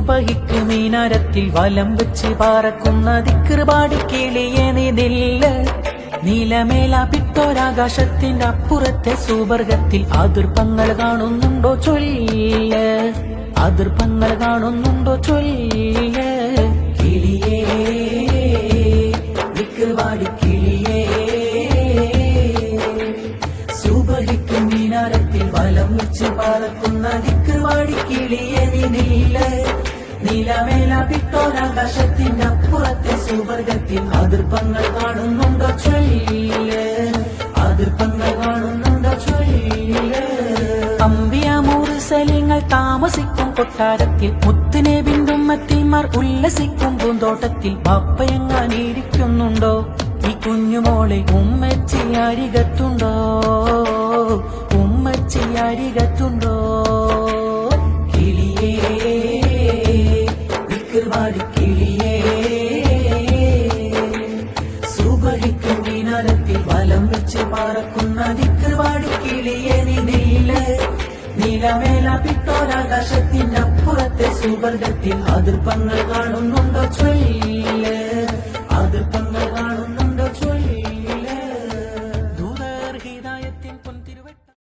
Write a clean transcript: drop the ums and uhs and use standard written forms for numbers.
സുബഹിക്ക് മീനാരത്തിൽ വലം വെച്ച് പാറക്കുന്ന ദിക്റുപാടി കിളിയെ നിന്നില്ല. നീലമേല പിട്ടോരാകാശത്തിന്റെ അപ്പുറത്തെ സുവർഗത്തിൽ അതിർപ്പങ്ങൾ കാണുന്നുണ്ടോ ചൊല്ല, അതിർപ്പങ്ങൾ കാണുന്നുണ്ടോ ചൊല്ല. കിളിയേ ദിക്റുപാടി കിളിയേ, സുബഹിക്ക് മീനാരത്തിൽ വലം വെച്ച് പാറക്കുന്ന ദിക്റുപാടി കിളിയെ നിന്നില്ല. നീലമേല പിട്ടോരാകാശത്തിന്റെ അപ്പുറത്തെ സുവർഗത്തിൽ അതിർപ്പങ്ങൾ കാണുന്നുണ്ടോ ചൊല്ല, അതിർപ്പങ്ങൾ കാണുന്നുണ്ടോ ചൊല്ല. അമ്പിയ മുർസലിങ്ങൾ താമസിക്കും കൊട്ടാരത്തിൽ മുത്തുനബിയും ഉമ്മത്തിമാർ ഉല്ലസിക്കും പൂന്തോട്ടത്തിൽ ബാപ്പയെങ്ങാനിരിക്കുന്നുണ്ടോ ഈ കുഞ്ഞുമോളെ? ഉമ്മച്ചി അരികത്തുണ്ടോ, ഉമ്മച്ചി അരികത്തുണ്ടോ? കിളിയേ ദിക്റുപാടി കിളിയേ, സുബഹിക്ക് മീനാരത്തിൽ വലം വെച്ച് പാറക്കുന്ന ദിക്റുപാടി കിളിയെ നിന്നില്ല. നീലമേല പിട്ടോരാകാശത്തിന്റെ അപ്പുറത്തെ സുവർഗത്തിൽ അതിർപ്പങ്ങൾ കാണുന്നുണ്ടോ ചൊല്ല,